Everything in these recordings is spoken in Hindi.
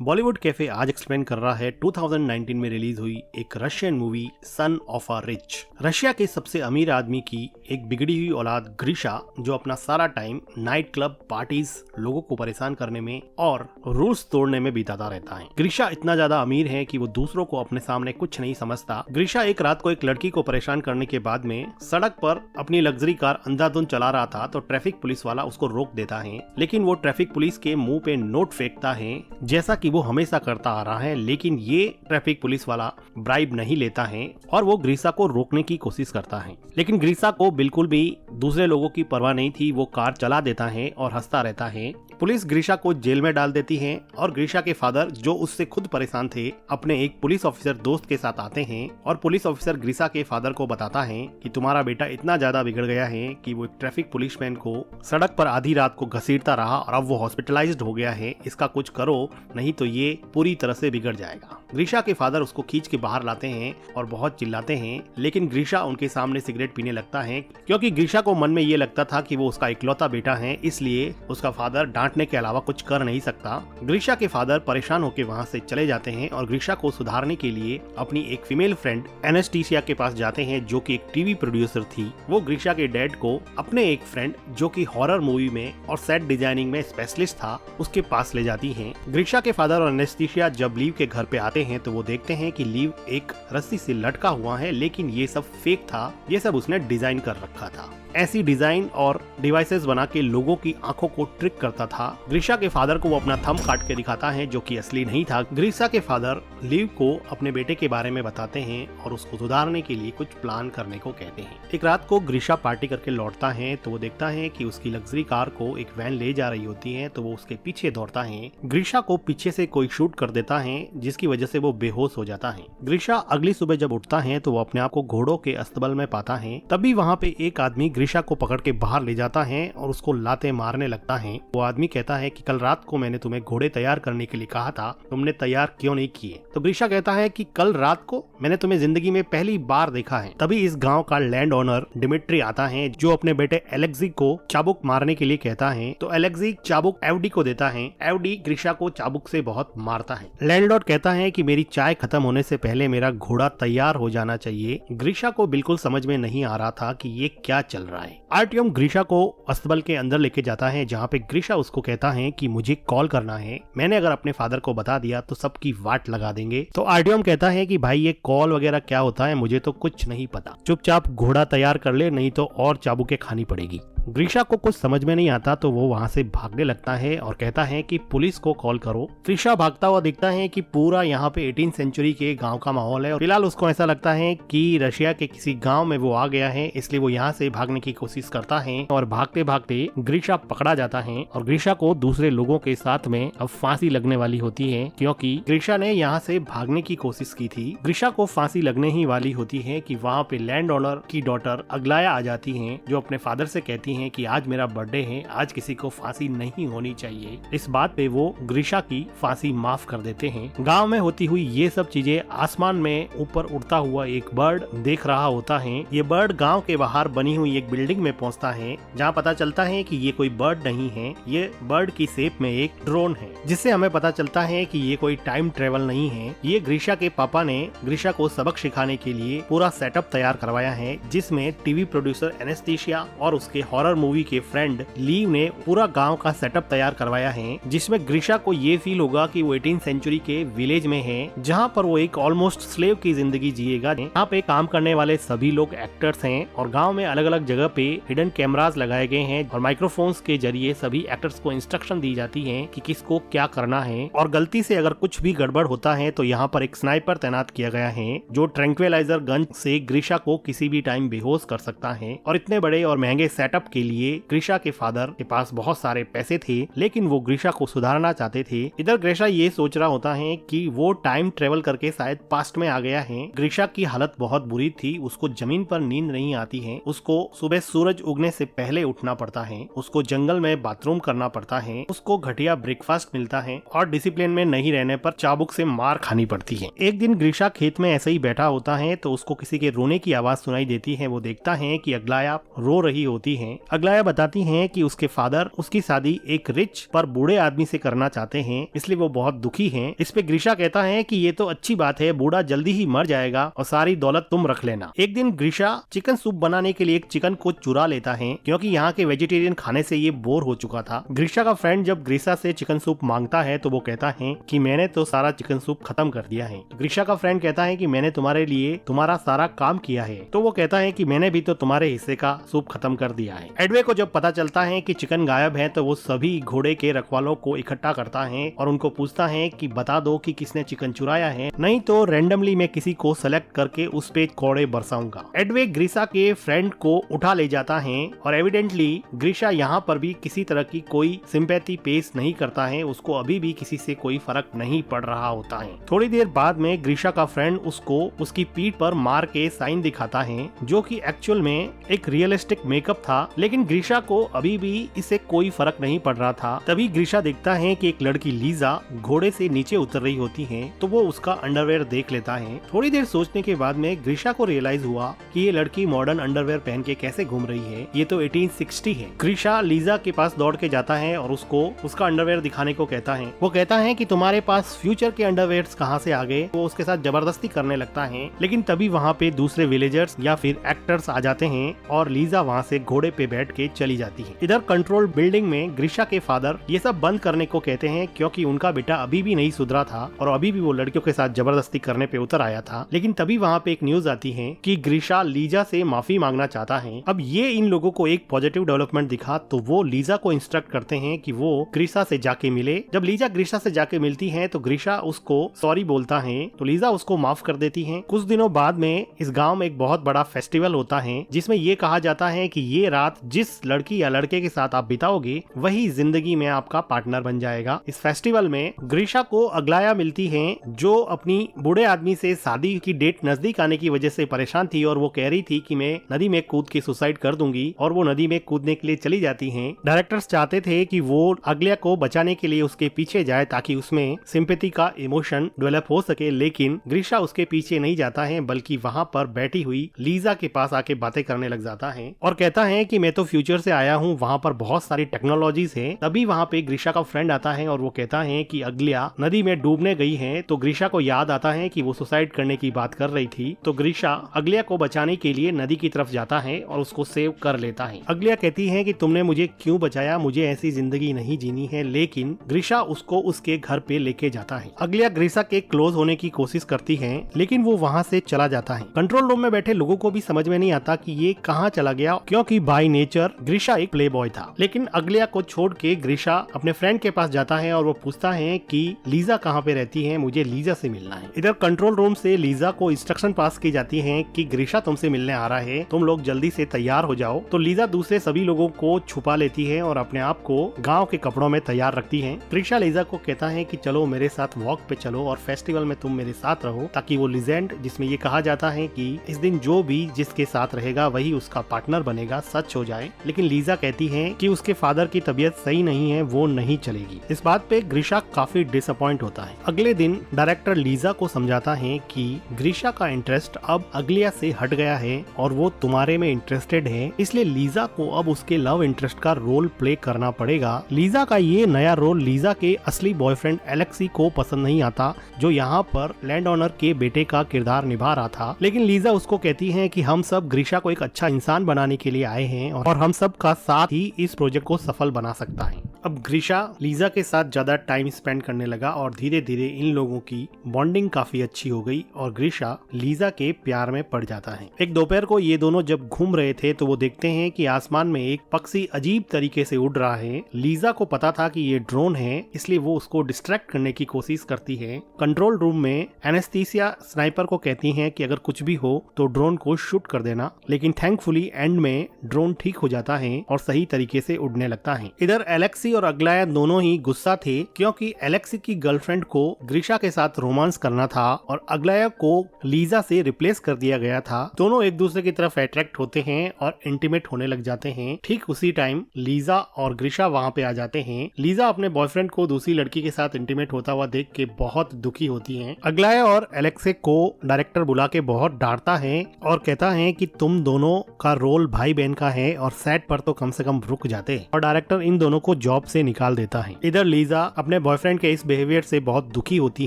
बॉलीवुड कैफे आज एक्सप्लेन कर रहा है 2019 में रिलीज हुई एक Russian movie son of a rich. Russia के सबसे अमीर आदमी की एक बिगड़ी हुई औलाद ग्रीशा, जो अपना सारा टाइम नाइट क्लब पार्टीज, लोगों को परेशान करने में और रूल्स तोड़ने में बिताता रहता है। ग्रीशा इतना ज्यादा अमीर है कि वो दूसरों को अपने सामने कुछ नहीं समझता। ग्रीशा एक रात को एक लड़की को परेशान करने के बाद में सड़क पर अपनी लग्जरी कार अंधाधुंध चला रहा था तो ट्रैफिक पुलिस वाला उसको रोक देता है, लेकिन वो ट्रैफिक पुलिस के मुंह पे नोट फेंकता है जैसा कि वो हमेशा करता आ रहा है। लेकिन ये ट्रैफिक पुलिस वाला ब्राइब नहीं लेता है और वो ग्रीशा को रोकने की कोशिश करता है, लेकिन ग्रीशा को बिल्कुल भी दूसरे लोगों की परवाह नहीं थी। वो कार चला देता है और हंसता रहता है। पुलिस ग्रीशा को जेल में डाल देती है और ग्रीशा के फादर, जो उससे खुद परेशान थे, अपने एक पुलिस ऑफिसर दोस्त के साथ आते हैं और पुलिस ऑफिसर ग्रीशा के फादर को बताता है कि तुम्हारा बेटा इतना ज्यादा बिगड़ गया है कि वो एक ट्रैफिक पुलिसमैन को सड़क पर आधी रात को घसीटता रहा और अब वो हॉस्पिटलाइज्ड हो गया है। इसका कुछ करो, नहीं तो ये पूरी तरह से बिगड़ जाएगा। ग्रीशा के फादर उसको खींच के बाहर लाते हैं और बहुत चिल्लाते हैं, लेकिन ग्रीशा उनके सामने सिगरेट पीने लगता है क्योंकि ग्रीशा को मन में ये लगता था कि वो उसका इकलौता बेटा है, इसलिए उसका फादर डांटने के अलावा कुछ कर नहीं सकता। ग्रीशा के फादर परेशान होकर वहाँ से चले जाते हैं और ग्रीशा को सुधारने के लिए अपनी एक फीमेल फ्रेंड एनेस्टीसिया के पास जाते हैं, जो कि एक टीवी प्रोड्यूसर थी। वो ग्रीशा के डैड को अपने एक फ्रेंड, जो कि हॉरर मूवी में और सेट डिजाइनिंग में स्पेशलिस्ट था, उसके पास ले जाती हैं। ग्रीशा के फादर और एनेस्टीसिया जब लीव के घर पे आते हैं तो वो देखते हैं कि लीव एक रस्सी से लटका हुआ है, लेकिन ये सब फेक था, ये सब उसने डिजाइन कर रखा था। ऐसी डिजाइन और डिवाइसेस बना के लोगों की आंखों को ट्रिक करता था। ग्रीशा के फादर को वो अपना थंब काट के दिखाता है, जो कि असली नहीं था। ग्रीशा के फादर लीव को अपने बेटे के बारे में बताते हैं और उसको सुधारने के लिए कुछ प्लान करने को कहते हैं। एक रात को ग्रीशा पार्टी करके लौटता है तो वो देखता है कि उसकी लग्जरी कार को एक वैन ले जा रही होती है, तो वो उसके पीछे दौड़ता है। ग्रीशा को पीछे से कोई शूट कर देता है, जिसकी वजह से वो बेहोश हो जाता है। ग्रीशा अगली सुबह जब उठता है तो वो अपने आप को घोड़ों के अस्तबल में पाता है। तभी वहाँ पे एक आदमी ग्रीशा को पकड़ के बाहर ले जाता है और उसको लाते मारने लगता है। वो आदमी कहता है कि कल रात को मैंने तुम्हें घोड़े तैयार करने के लिए कहा था, तुमने तैयार क्यों नहीं किए? तो ग्रीशा कहता है कि कल रात को मैंने तुम्हें जिंदगी में पहली बार देखा है। तभी इस गांव का लैंड ओनर डिमिट्री आता है, जो अपने बेटे एलेक्सी को चाबुक मारने के लिए कहता है। तो एलेक्सी चाबुक एवडी को देता है। एवडी ग्रीशा को चाबुक से बहुत मारता है। लैंडलॉर्ड कहता है कि मेरी चाय खत्म होने से पहले मेरा घोड़ा तैयार हो जाना चाहिए। ग्रीशा को बिल्कुल समझ में नहीं आ रहा था कि ये क्या चल रहा है। आर्टियम ग्रीशा को अस्तबल के अंदर लेके जाता है, जहाँ पे ग्रीशा उसको कहता है कि मुझे कॉल करना है, मैंने अगर अपने फादर को बता दिया तो सबकी वाट लगा देंगे। तो आर्टियम कहता है कि भाई ये कॉल वगैरह क्या होता है, मुझे तो कुछ नहीं पता, चुपचाप घोड़ा तैयार कर ले, नहीं तो और चाबुकें खानी पड़ेगी। ग्रीशा को कुछ समझ में नहीं आता तो वो वहाँ से भागने लगता है और कहता है कि पुलिस को कॉल करो। ग्रीशा भागता हुआ दिखता है कि पूरा यहाँ पे 18th सेंचुरी के गांव का माहौल है और फिलहाल उसको ऐसा लगता है कि रशिया के किसी गांव में वो आ गया है, इसलिए वो यहाँ से भागने की कोशिश करता है और भागते भागते ग्रीशा पकड़ा जाता है और ग्रीशा को दूसरे लोगों के साथ में अब फांसी लगने वाली होती है, क्योंकि ग्रीशा ने यहाँ से भागने की कोशिश की थी। ग्रीशा को फांसी लगने ही वाली होती है कि वहाँ पे लैंड ओनर की डॉटर अग्लाया आ जाती है, जो अपने फादर से कहती हैं कि आज मेरा बर्थडे है, आज किसी को फांसी नहीं होनी चाहिए। इस बात पे वो ग्रीशा की फांसी माफ कर देते हैं। गांव में होती हुई ये सब चीजें आसमान में ऊपर उड़ता हुआ एक बर्ड देख रहा होता है। ये बर्ड गांव के बाहर बनी हुई एक बिल्डिंग में पहुंचता है, जहां पता चलता है कि ये कोई बर्ड नहीं है, ये बर्ड की शेप में एक ड्रोन है, जिससे हमें पता चलता है कि ये कोई टाइम ट्रेवल नहीं है। ये ग्रीशा के पापा ने ग्रीशा को सबक सिखाने के लिए पूरा सेटअप तैयार करवाया है, जिसमें टीवी प्रोड्यूसर एनेस्टीसिया और उसके हॉरर मूवी के फ्रेंड लीव ने पूरा गांव का सेटअप तैयार करवाया है, जिसमें ग्रीशा को ये फील होगा कि वो 18th सेंचुरी के विलेज में है, जहां पर वो एक ऑलमोस्ट स्लेव की जिंदगी जिएगा। यहाँ पे काम करने वाले सभी लोग एक्टर्स हैं और गांव में अलग अलग जगह पे हिडन कैमरास लगाए गए हैं और माइक्रोफोन्स के जरिए सभी एक्टर्स को इंस्ट्रक्शन दी जाती है कि किसको क्या करना है, और गलती से अगर कुछ भी गड़बड़ होता है तो यहाँ पर एक स्नाइपर तैनात किया गया है, जो ट्रैंक्विलाइजर गन से ग्रीशा को किसी भी टाइम बेहोश कर सकता है। और इतने बड़े और महंगे सेटअप के लिए ग्रीशा के फादर के पास बहुत सारे पैसे थे, लेकिन वो ग्रीशा को सुधारना चाहते थे। इधर ग्रीशा ये सोच रहा होता है कि वो टाइम ट्रेवल करके शायद पास्ट में आ गया है। ग्रीशा की हालत बहुत बुरी थी, उसको जमीन पर नींद नहीं आती है, उसको सुबह सूरज उगने से पहले उठना पड़ता है, उसको जंगल में बाथरूम करना पड़ता है, उसको घटिया ब्रेकफास्ट मिलता है और डिसिप्लिन में नहीं रहने पर चाबुक से मार खानी पड़ती है। एक दिन ग्रीशा खेत में ऐसे ही बैठा होता है तो उसको किसी के रोने की आवाज सुनाई देती है। वो देखता है कि अग्लाया रो रही होती है अग्लाया बताती हैं कि उसके फादर उसकी शादी एक रिच पर बूढ़े आदमी से करना चाहते हैं, इसलिए वो बहुत दुखी हैं। इस पे ग्रीशा कहता है कि ये तो अच्छी बात है, बूढ़ा जल्दी ही मर जाएगा और सारी दौलत तुम रख लेना। एक दिन ग्रीशा चिकन सूप बनाने के लिए एक चिकन को चुरा लेता है, क्योंकि यहाँ के वेजिटेरियन खाने से ये बोर हो चुका था। ग्रीशा का फ्रेंड जब ग्रीशा से चिकन सूप मांगता है तो वो कहता है कि मैंने तो सारा चिकन सूप खत्म कर दिया है। ग्रीशा का फ्रेंड कहता है कि मैंने तुम्हारे लिए तुम्हारा सारा काम किया है, तो वो कहता है कि मैंने भी तो तुम्हारे हिस्से का सूप खत्म कर दिया है। एडवे को जब पता चलता है कि चिकन गायब है तो वो सभी घोड़े के रखवालों को इकट्ठा करता है और उनको पूछता है कि बता दो कि किसने चिकन चुराया है, नहीं तो रैंडमली मैं किसी को सेलेक्ट करके उस पे कोड़े बरसाऊंगा। एडवे ग्रीशा के फ्रेंड को उठा ले जाता है और एविडेंटली ग्रीशा यहाँ पर भी किसी तरह की कोई सिंपैथी पेश नहीं करता है, उसको अभी भी किसी से कोई फर्क नहीं पड़ रहा होता है। थोड़ी देर बाद में ग्रीशा का फ्रेंड उसको उसकी पीठ पर मार के साइन दिखाता है, जो कि एक्चुअल में एक रियलिस्टिक मेकअप था, लेकिन ग्रीशा को अभी भी इससे कोई फर्क नहीं पड़ रहा था। तभी ग्रीशा देखता है कि एक लड़की लीजा घोड़े से नीचे उतर रही होती है, तो वो उसका अंडरवेयर देख लेता है। थोड़ी देर सोचने के बाद में ग्रीशा को रियलाइज हुआ कि ये लड़की मॉडर्न अंडरवेयर पहन के कैसे घूम रही है, ये तो 1860 है। ग्रीशा लीजा के पास दौड़ के जाता है और उसको उसका अंडरवेयर दिखाने को कहता है। वो कहता है कि तुम्हारे पास फ्यूचर के अंडरवेयर्स कहाँ से आ गए। वो उसके साथ जबरदस्ती करने लगता है, लेकिन तभी वहाँ पे दूसरे विलेजर्स या फिर एक्टर्स आ जाते हैं और लीजा वहाँ से घोड़े पे बैठ के चली जाती है। इधर कंट्रोल बिल्डिंग में ग्रीशा के फादर ये सब बंद करने को कहते हैं, क्योंकि उनका बेटा अभी भी नहीं सुधरा था और अभी भी वो लड़कियों के साथ जबरदस्ती करने पे उतर आया था। लेकिन तभी वहाँ पे एक न्यूज आती है कि ग्रीशा लीजा से माफी मांगना चाहता है। अब ये इन लोगों को एक पॉजिटिव डेवलपमेंट दिखा, तो वो लीजा को इंस्ट्रक्ट करते हैं कि वो ग्रीशा से जाके मिले। जब लीजा ग्रीशा से जाके मिलती है तो ग्रीशा उसको सॉरी बोलता है, तो लीजा उसको माफ कर देती है। कुछ दिनों बाद में इस गाँव में एक बहुत बड़ा फेस्टिवल होता है, जिसमें ये कहा जाता है कि ये रात जिस लड़की या लड़के के साथ आप बिताओगे वही जिंदगी में आपका पार्टनर बन जाएगा। इस फेस्टिवल में ग्रीशा को अग्लाया मिलती है, जो अपनी बूढ़े आदमी से शादी की डेट नजदीक आने की वजह से परेशान थी और वो कह रही थी कि मैं नदी में कूद के सुसाइड कर दूंगी, और वो नदी में कूदने के लिए चली जाती हैं। डायरेक्टर्स चाहते थे कि वो अग्लाया को बचाने के लिए उसके पीछे जाए ताकि उसमें सिंपैथी का इमोशन डेवलप हो सके, लेकिन ग्रीशा उसके पीछे नहीं जाता है, बल्कि वहाँ पर बैठी हुई लीजा के पास आके बातें करने लग जाता है और कहता है कि मैं तो फ्यूचर से आया हूँ, वहाँ पर बहुत सारी टेक्नोलॉजीज है। तभी वहाँ पे ग्रीशा का फ्रेंड आता है और वो कहता है कि अग्लाया नदी में डूबने गई है, तो ग्रीशा को याद आता है कि वो सुसाइड करने की बात कर रही थी। तो ग्रीशा अग्लाया को बचाने के लिए नदी की तरफ जाता है और उसको सेव कर लेता है। अग्लाया कहती है कि तुमने मुझे क्यों बचाया, मुझे ऐसी जिंदगी नहीं जीनी है, लेकिन ग्रीशा उसको उसके घर पे लेके जाता है। अग्लाया ग्रीशा के क्लोज होने की कोशिश करती है, लेकिन वो वहाँ से चला जाता है। कंट्रोल रूम में बैठे लोगों को भी समझ में नहीं आता कि ये कहाँ चला गया, क्योंकि बाय नेचर ग्रीशा एक प्ले बॉय था। लेकिन अग्लाया को छोड़ के ग्रीशा अपने फ्रेंड के पास जाता है और वो पूछता है कि लीजा कहाँ पे रहती है, मुझे लीजा से मिलना है। इधर कंट्रोल रूम से लीजा को इंस्ट्रक्शन पास की जाती है कि ग्रीशा तुमसे मिलने आ रहा है, तुम लोग जल्दी से तैयार हो जाओ। तो लीजा दूसरे सभी लोगों को छुपा लेती है और अपने आप को गाँव के कपड़ों में तैयार रखती है। ग्रीशा लीजा को कहता है कि चलो मेरे साथ वॉक पे चलो और फेस्टिवल में तुम मेरे साथ रहो, ताकि वो लीजेंड जिसमें ये कहा जाता है कि इस दिन जो भी जिसके साथ रहेगा वही उसका पार्टनर बनेगा, सच हो जाए। लेकिन लीजा कहती है कि उसके फादर की तबीयत सही नहीं है, वो नहीं चलेगी। इस बात पे ग्रीशा काफी डिसअपॉइंट होता है। अगले दिन डायरेक्टर लीजा को समझाता है कि ग्रीशा का इंटरेस्ट अब अग्लाया से हट गया है और वो तुम्हारे में इंटरेस्टेड है, इसलिए लीजा को अब उसके लव इंटरेस्ट का रोल प्ले करना पड़ेगा। लीजा का ये नया रोल लीजा के असली बॉयफ्रेंड एलेक्सी को पसंद नहीं आता, जो यहाँ पर लैंड ओनर के बेटे का किरदार निभा रहा था। लेकिन लीजा उसको कहती है कि हम सब ग्रीशा को एक अच्छा इंसान बनाने के लिए आए हैं और हम सब का साथ ही इस प्रोजेक्ट को सफल बना सकता है। अब ग्रीशा लीजा के साथ ज्यादा टाइम स्पेंड करने लगा और धीरे धीरे इन लोगों की बॉन्डिंग काफी अच्छी हो गई और ग्रीशा लीजा के प्यार में पड़ जाता है। एक दोपहर को ये दोनों जब घूम रहे थे तो वो देखते हैं कि आसमान में एक पक्षी अजीब तरीके से उड़ रहा है। लीजा को पता था कि ये ड्रोन है, इसलिए वो उसको डिस्ट्रैक्ट करने की कोशिश करती है। कंट्रोल रूम में एनेस्थीसिया स्नाइपर को कहती है कि अगर कुछ भी हो तो ड्रोन को शूट कर देना, लेकिन थैंकफुली एंड में ड्रोन ठीक हो जाता है और सही तरीके से उड़ने लगता है। इधर एलेक्सी एलेक्सी और अग्लाया दोनों ही गुस्सा थे क्योंकि एलेक्सी की गर्लफ्रेंड को ग्रीशा के साथ रोमांस करना था और अग्लाया को लीजा से रिप्लेस कर दिया गया था। दोनों एक दूसरे की तरफ अट्रैक्ट होते हैं और इंटीमेट होने लग जाते हैं। ठीक उसी टाइम लीजा और ग्रीशा वहाँ पे आ जाते हैं। लीजा अपने बॉयफ्रेंड को दूसरी लड़की के साथ इंटीमेट होता हुआ देख के बहुत दुखी होती है। अग्लाया और एलेक्सी को डायरेक्टर बुला के बहुत डांटता है और कहता है कि तुम दोनों का रोल भाई बहन का है और सेट पर तो कम से कम रुक जाते, और डायरेक्टर इन दोनों को जॉब से निकाल देता है। इधर लीजा अपने बॉयफ्रेंड के इस बिहेवियर से बहुत दुखी होती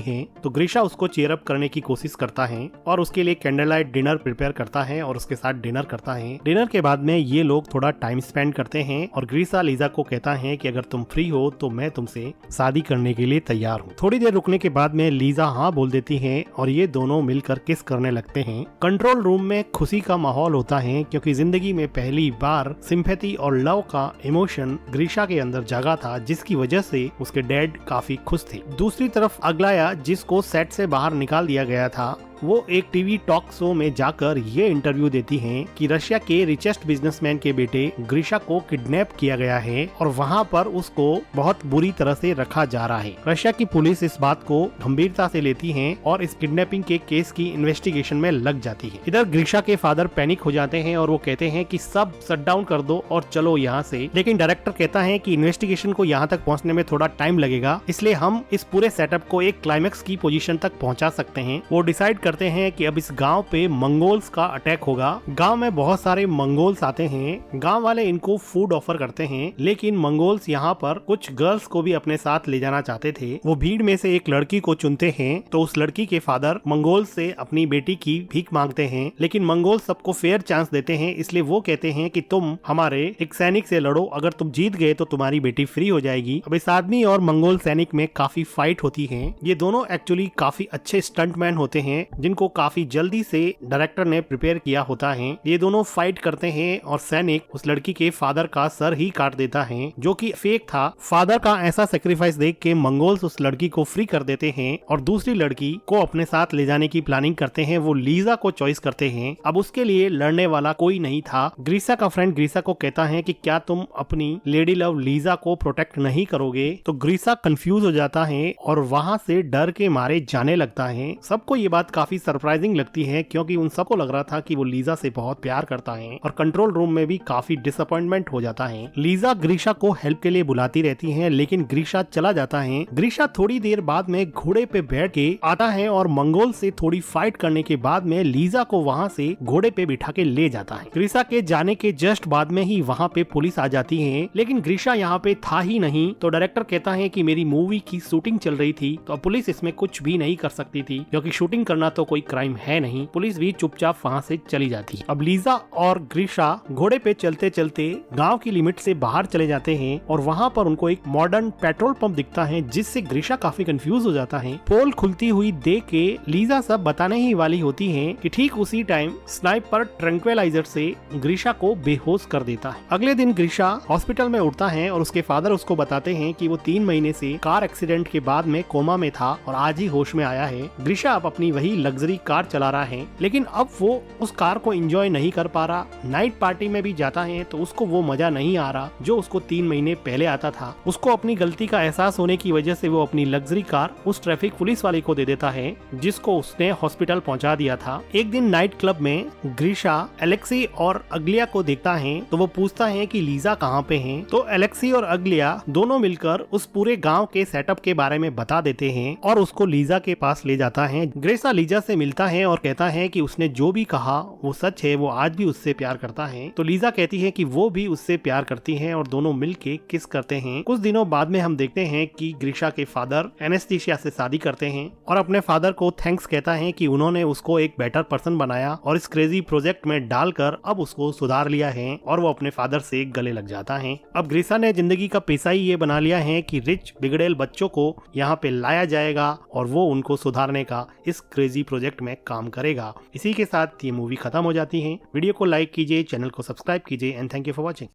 है तो ग्रीशा उसको चीयर अप करने की कोशिश करता है और उसके लिए कैंडल लाइट डिनर प्रिपेयर करता है और उसके साथ डिनर करता है। डिनर के बाद में ये लोग थोड़ा टाइम स्पेंड करते हैं और ग्रीशा लीजा को कहता है कि अगर तुम फ्री हो तो मैं तुमसे शादी करने के लिए तैयार हूँ। थोड़ी देर रुकने के बाद में लीजा हाँ बोल देती है और ये दोनों मिलकर किस करने लगते हैं। कंट्रोल रूम में खुशी का माहौल होता है क्योंकि जिंदगी में पहली बार सिंपैथी और लव का इमोशन ग्रीशा के अंदर जागा था, जिसकी वजह से उसके डैड काफी खुश थे। दूसरी तरफ अग्लाया, जिसको सेट से बाहर निकाल दिया गया था, वो एक टीवी टॉक शो में जाकर ये इंटरव्यू देती हैं कि रशिया के रिचेस्ट बिजनेसमैन के बेटे ग्रीशा को किडनैप किया गया है और वहाँ पर उसको बहुत बुरी तरह से रखा जा रहा है। रशिया की पुलिस इस बात को गंभीरता से लेती है और इस किडनैपिंग के केस की इन्वेस्टिगेशन में लग जाती है। इधर ग्रीशा के फादर पैनिक हो जाते हैं और वो कहते हैं कि सब शट डाउन कर दो और चलो यहाँ से, लेकिन डायरेक्टर कहता है कि इन्वेस्टिगेशन को यहाँ तक पहुँचने में थोड़ा टाइम लगेगा, इसलिए हम इस पूरे सेटअप को एक क्लाइमेक्स की पोजीशन तक पहुँचा सकते हैं। वो डिसाइड करते हैं कि अब इस गांव पे मंगोल्स का अटैक होगा। गांव में बहुत सारे मंगोल्स आते हैं। गांव वाले इनको फूड ऑफर करते हैं, लेकिन मंगोल्स यहाँ पर कुछ गर्ल्स को भी अपने साथ ले जाना चाहते थे। वो भीड़ में से एक लड़की को चुनते हैं तो उस लड़की के फादर मंगोल से अपनी बेटी की भीख मांगते हैं, लेकिन मंगोल सबको फेयर चांस देते हैं, इसलिए वो कहते हैं कि तुम हमारे एक सैनिक से लड़ो, अगर तुम जीत गए तो तुम्हारी बेटी फ्री हो जाएगी। अब इस आदमी और मंगोल सैनिक में काफी फाइट होती है। ये दोनों एक्चुअली काफी अच्छे स्टंटमैन होते हैं जिनको काफी जल्दी से डायरेक्टर ने प्रिपेयर किया होता है। ये दोनों फाइट करते हैं और सैनिक उस लड़की के फादर का सर ही काट देता है, जो कि फेक था। फादर का ऐसा सेक्रीफाइस देख के मंगोल्स उस लड़की को फ्री कर देते हैं और दूसरी लड़की को अपने साथ ले जाने की प्लानिंग करते हैं। वो लीजा को चॉइस करते हैं। अब उसके लिए लड़ने वाला कोई नहीं था। ग्रीशा का फ्रेंड ग्रीशा को कहता है कि क्या तुम अपनी लेडी लव लीजा को प्रोटेक्ट नहीं करोगे, तो ग्रीशा कंफ्यूज हो जाता है और वहाँ से डर के मारे जाने लगता है। सबको ये बात काफी सरप्राइजिंग लगती है क्योंकि उन सबको लग रहा था कि वो लीजा से बहुत प्यार करता है और कंट्रोल रूम में भी काफी डिसअपॉइंटमेंट हो जाता है। लीजा ग्रीशा को हेल्प के लिए बुलाती रहती है, लेकिन ग्रीशा चला जाता है। ग्रीशा थोड़ी देर बाद में घोड़े पे बैठ के आता है और मंगोल से थोड़ी फाइट करने के बाद में लीजा को वहाँ से घोड़े पे बिठा के ले जाता है। ग्रीशा के जाने के जस्ट बाद में ही वहाँ पे पुलिस आ जाती है, लेकिन ग्रीशा यहाँ पे था ही नहीं। तो डायरेक्टर कहता है कि मेरी मूवी की शूटिंग चल रही थी तो पुलिस इसमें कुछ भी नहीं कर सकती थी, क्योंकि शूटिंग करना तो कोई क्राइम है नहीं। पुलिस भी चुपचाप वहाँ से चली जाती है। अब लीजा और ग्रीशा घोड़े पे चलते चलते गांव की लिमिट से बाहर चले जाते हैं और वहाँ पर उनको एक मॉडर्न पेट्रोल पंप दिखता है, जिससे ग्रीशा काफी कंफ्यूज हो जाता है। पोल खुलती हुई देख के लीजा सब बताने ही वाली होती है कि ठीक उसी टाइम स्नाइपर ट्रैंक्विलाइजर से ग्रीशा को बेहोश कर देता है। अगले दिन ग्रीशा हॉस्पिटल में उठता है और उसके फादर उसको बताते हैं कि वो 3 महीने से कार एक्सीडेंट के बाद में कोमा में था और आज ही होश में आया है। ग्रीशा अब अपनी वही लग्जरी कार चला रहा है, लेकिन अब वो उस कार को एंजॉय नहीं कर पा रहा। नाइट पार्टी में भी जाता है तो उसको वो मजा नहीं आ रहा जो उसको 3 महीने पहले आता था। उसको अपनी गलती का एहसास होने की वजह से वो अपनी लग्जरी कार उस ट्रैफिक पुलिस वाले को दे देता है, जिसको उसने हॉस्पिटल पहुंचा दिया था। एक दिन नाइट क्लब में ग्रीशा एलेक्सी और अग्लिया को देखता है तो वो पूछता है कि लीजा कहाँ पे है। तो एलेक्सी और अग्लिया दोनों मिलकर उस पूरे गाँव के सेटअप के बारे में बता देते हैं और उसको लीजा के पास ले जाता है। ग्रीशा लीजा से मिलता है और कहता है कि उसने जो भी कहा वो सच है, वो आज भी उससे प्यार करता है। तो लीजा कहती है कि वो भी उससे प्यार करती है और दोनों मिलके किस करते हैं। कुछ दिनों बाद में हम देखते हैं कि ग्रीशा के फादर एनेस्थीसिया से शादी करते हैं और अपने फादर को थैंक्स कहता है कि उन्होंने उसको एक बेटर पर्सन बनाया और इस क्रेजी प्रोजेक्ट में डालकर अब उसको सुधार लिया है, और वो अपने फादर से गले लग जाता है। अब ग्रीशा ने जिंदगी का पेशा ही ये बना लिया है कि रिच बिगड़ेल बच्चों को यहाँ पे लाया जाएगा और वो उनको सुधारने का इस क्रेजी प्रोजेक्ट में काम करेगा। इसी के साथ ये मूवी खत्म हो जाती है। वीडियो को लाइक कीजिए, चैनल को सब्सक्राइब कीजिए and thank you for watching.